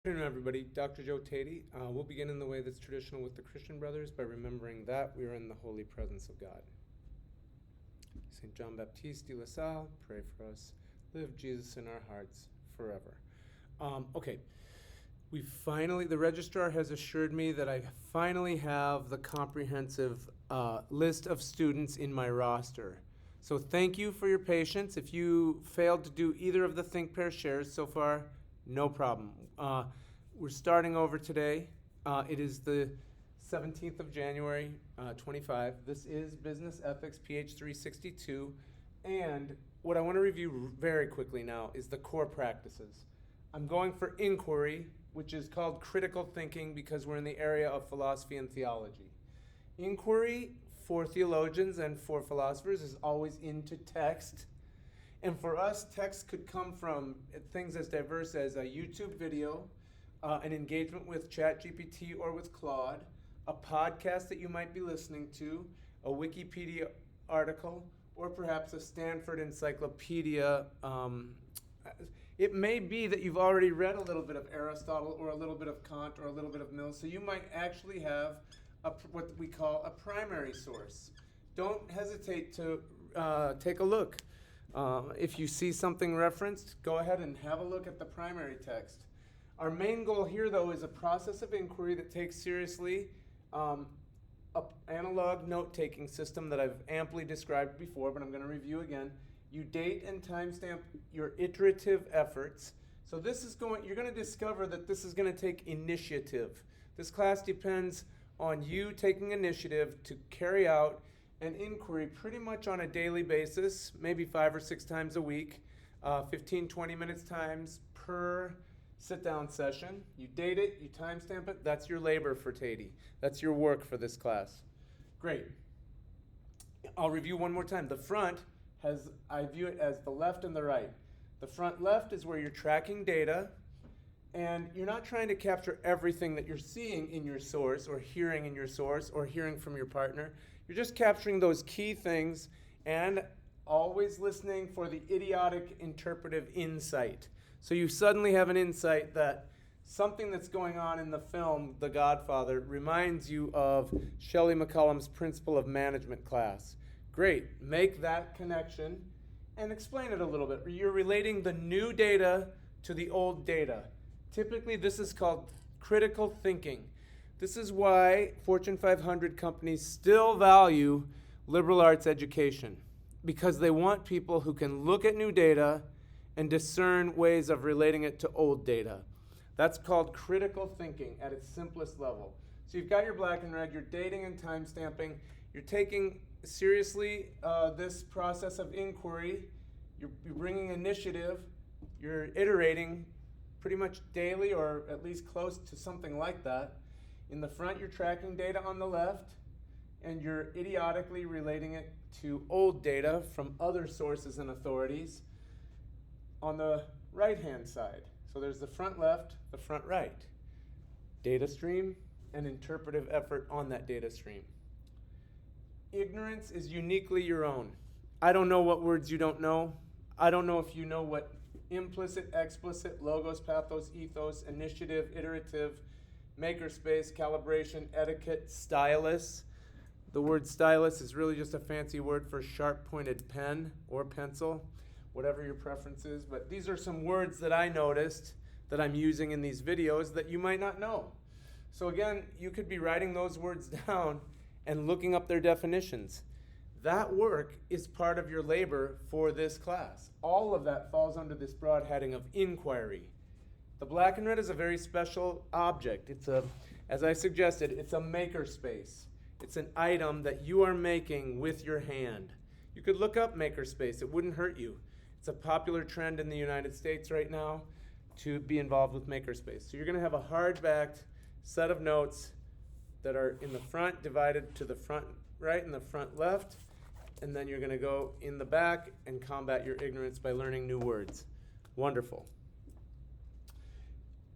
Good afternoon, everybody. Dr. Joe Tatey. We'll begin in the way that's traditional with the Christian brothers by remembering that we are in the holy presence of God. St. John Baptiste de La Salle, pray for us. Live Jesus in our hearts forever. Okay, the registrar has assured me that I finally have the comprehensive list of students in my roster. So thank you for your patience. If you failed to do either of the Think Pair shares so far, no problem. We're starting over today. It is the 17th of January, 25. This is Business Ethics PH 362. And what I want to review very quickly now is the core practices. I'm going for inquiry, which is called critical thinking because we're in the area of philosophy and theology. Inquiry for theologians and for philosophers is always into text. And for us, text could come from things as diverse as a YouTube video, an engagement with ChatGPT or with Claude, a podcast that you might be listening to, a Wikipedia article, or perhaps a Stanford encyclopedia. It may be that you've already read a little bit of Aristotle or a little bit of Kant or a little bit of Mill, so you might actually have what we call a primary source. Don't hesitate to take a look. If you see something referenced, go ahead and have a look at the primary text. Our main goal here, though, is a process of inquiry that takes seriously an analog note-taking system that I've amply described before, but I'm going to review again. You date and timestamp your iterative efforts. So you're going to discover that this is going to take initiative. This class depends on you taking initiative to carry out an inquiry pretty much on a daily basis, maybe 5 or 6 times a week, 15, 20 minutes times per sit-down session. You date it, you timestamp it, that's your labor for Tatey. That's your work for this class. Great. I'll review one more time. The front I view it as the left and the right. The front left is where you're tracking data, and you're not trying to capture everything that you're seeing in your source or hearing in your source or hearing from your partner. You're just capturing those key things and always listening for the idiotic interpretive insight. So you suddenly have an insight that something that's going on in the film, The Godfather, reminds you of Shelley McCollum's Principle of Management class. Great. Make that connection and explain it a little bit. You're relating the new data to the old data. Typically, this is called critical thinking. This is why Fortune 500 companies still value liberal arts education, because they want people who can look at new data and discern ways of relating it to old data. That's called critical thinking at its simplest level. So you've got your black and red, you're dating and timestamping, you're taking seriously this process of inquiry, you're bringing initiative, you're iterating pretty much daily or at least close to something like that. In the front, you're tracking data on the left, and you're idiotically relating it to old data from other sources and authorities on the right-hand side. So there's the front left, the front right. Data stream and interpretive effort on that data stream. Ignorance is uniquely your own. I don't know what words you don't know. I don't know if you know what implicit, explicit, logos, pathos, ethos, initiative, iterative, makerspace, calibration, etiquette, stylus. The word stylus is really just a fancy word for sharp-pointed pen or pencil, whatever your preference is. But these are some words that I noticed that I'm using in these videos that you might not know. So again, you could be writing those words down and looking up their definitions. That work is part of your labor for this class. All of that falls under this broad heading of inquiry. The black and red is a very special object. As I suggested, it's a makerspace. It's an item that you are making with your hand. You could look up makerspace. It wouldn't hurt you. It's a popular trend in the United States right now to be involved with makerspace. So you're going to have a hard-backed set of notes that are in the front, divided to the front right and the front left, and then you're going to go in the back and combat your ignorance by learning new words. Wonderful.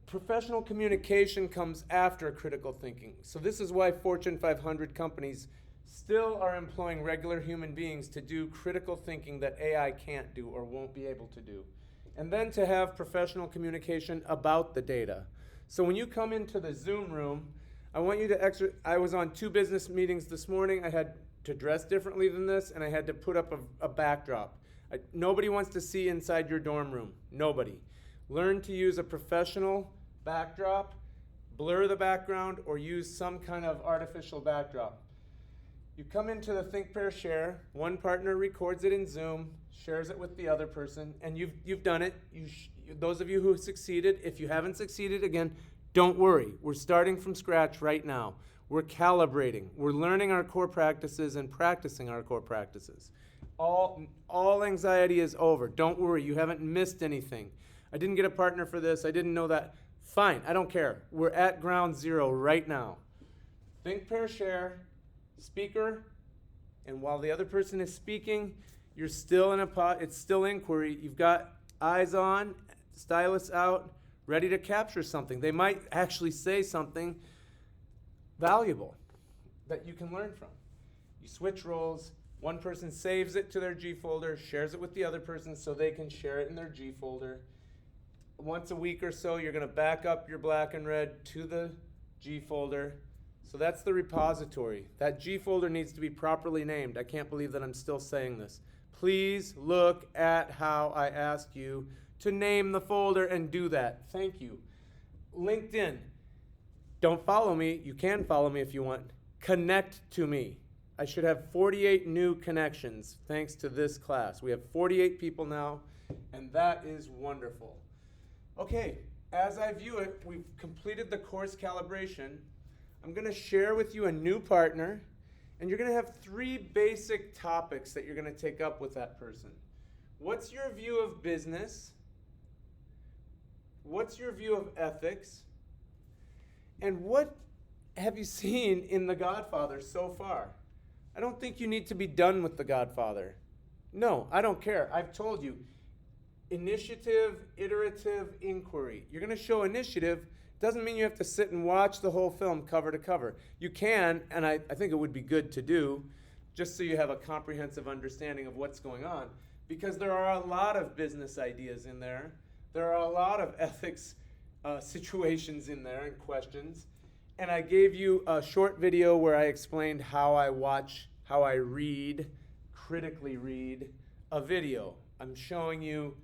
Professional communication comes after critical thinking. So this is why Fortune 500 companies still are employing regular human beings to do critical thinking that AI can't do or won't be able to do. And then to have professional communication about the data. So when you come into the Zoom room, I want you to I was on 2 business meetings this morning. I had to dress differently than this, and I had to put up a backdrop. Nobody wants to see inside your dorm room. Nobody. Learn to use a professional backdrop, blur the background, or use some kind of artificial backdrop. You come into the Think, Pair, Share. One partner records it in Zoom, shares it with the other person, and you've done it. Those of you who succeeded, if you haven't succeeded, again, don't worry. We're starting from scratch right now. We're calibrating. We're learning our core practices and practicing our core practices. All anxiety is over. Don't worry. You haven't missed anything. I didn't get a partner for this. I didn't know that. Fine. I don't care. We're at ground zero right now. Think, Pair, Share, speaker, and while the other person is speaking, you're still in a pot. It's still inquiry. You've got eyes on, stylus out, ready to capture something. They might actually say something valuable that you can learn from. You switch roles. One person saves it to their G folder, shares it with the other person so they can share it in their G folder. Once a week or so, you're going to back up your black and red to the G folder. So that's the repository. That G folder needs to be properly named. I can't believe that I'm still saying this. Please look at how I asked you to name the folder and do that. Thank you. LinkedIn. Don't follow me. You can follow me if you want. Connect to me. I should have 48 new connections thanks to this class. We have 48 people now, and that is wonderful. Okay, as I view it, we've completed the course calibration. I'm going to share with you a new partner, and you're going to have 3 basic topics that you're going to take up with that person. What's your view of business? What's your view of ethics? And what have you seen in The Godfather so far? I don't think you need to be done with The Godfather. No, I don't care. I've told you. Initiative, iterative, inquiry. You're going to show initiative. Doesn't mean you have to sit and watch the whole film cover to cover. You can, and I think it would be good to do, just so you have a comprehensive understanding of what's going on. Because there are a lot of business ideas in there. There are a lot of ethics situations in there and questions. And I gave you a short video where I explained how I watch, how I read, critically read a video. I'm showing you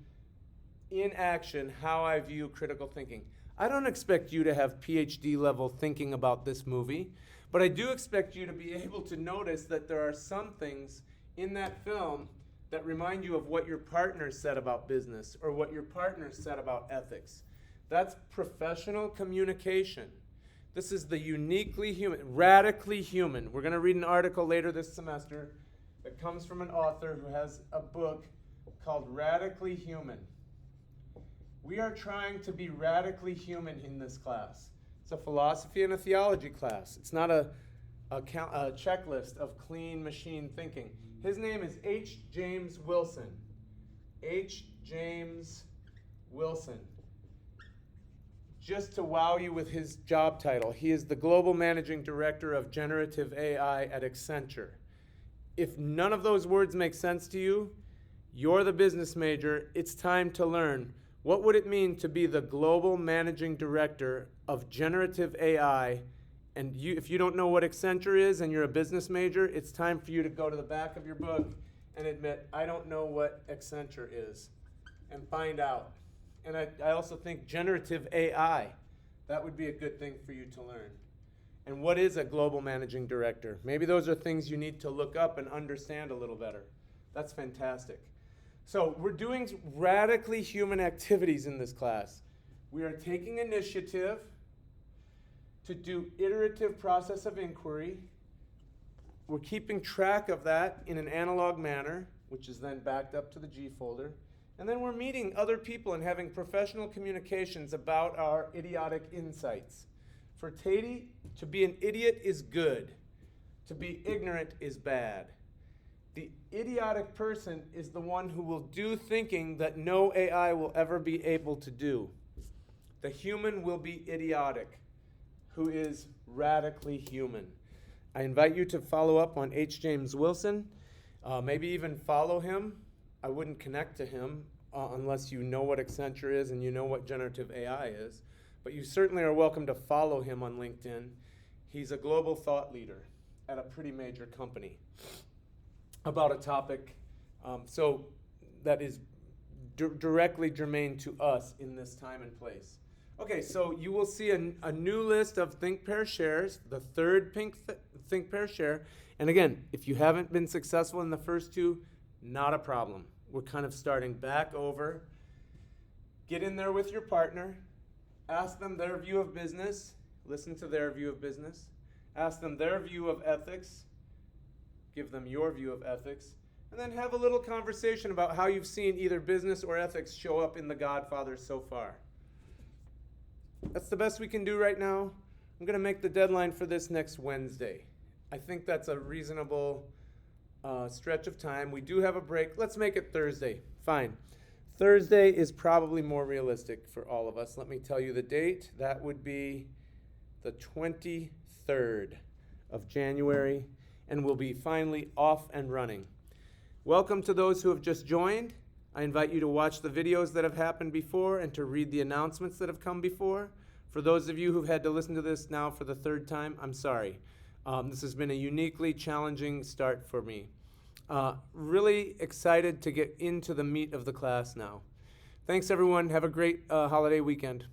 in action how I view critical thinking. I don't expect you to have PhD level thinking about this movie, but I do expect you to be able to notice that there are some things in that film that remind you of what your partner said about business or what your partner said about ethics. That's professional communication. This is the uniquely human, radically human. We're going to read an article later this semester that comes from an author who has a book called Radically Human. We are trying to be radically human in this class. It's a philosophy and a theology class. It's not a checklist of clean machine thinking. His name is H. James Wilson. H. James Wilson. Just to wow you with his job title, he is the Global Managing Director of Generative AI at Accenture. If none of those words make sense to you, you're the business major. It's time to learn. What would it mean to be the Global Managing Director of Generative AI? And if you don't know what Accenture is and you're a business major, it's time for you to go to the back of your book and admit, I don't know what Accenture is, and find out. And I also think generative AI, that would be a good thing for you to learn. And what is a global managing director? Maybe those are things you need to look up and understand a little better. That's fantastic. So we're doing radically human activities in this class. We are taking initiative to do iterative process of inquiry. We're keeping track of that in an analog manner, which is then backed up to the G folder. And then we're meeting other people and having professional communications about our idiotic insights. For Tatey, to be an idiot is good. To be ignorant is bad. The idiotic person is the one who will do thinking that no AI will ever be able to do. The human will be idiotic, who is radically human. I invite you to follow up on H. James Wilson. Maybe even follow him. I wouldn't connect to him unless you know what Accenture is and you know what generative AI is. but you certainly are welcome to follow him on LinkedIn. He's a global thought leader at a pretty major company about a topic so that is directly germane to us in this time and place. Okay, so you will see a new list of Think Pair shares, the third Think Pair share. And again, if you haven't been successful in the first two, not a problem. We're kind of starting back over. Get in there with your partner. Ask them their view of business. Listen to their view of business. Ask them their view of ethics. Give them your view of ethics. And then have a little conversation about how you've seen either business or ethics show up in the Godfather so far. That's the best we can do right now. I'm going to make the deadline for this next Wednesday. I think that's a reasonable stretch of time. We do have a break. Let's make it Thursday. Fine. Thursday is probably more realistic for all of us. Let me tell you the date. That would be the 23rd of January, and we'll be finally off and running. Welcome to those who have just joined. I invite you to watch the videos that have happened before and to read the announcements that have come before. For those of you who've had to listen to this now for the third time, I'm sorry. This has been a uniquely challenging start for me. Really excited to get into the meat of the class now. Thanks, everyone. Have a great holiday weekend.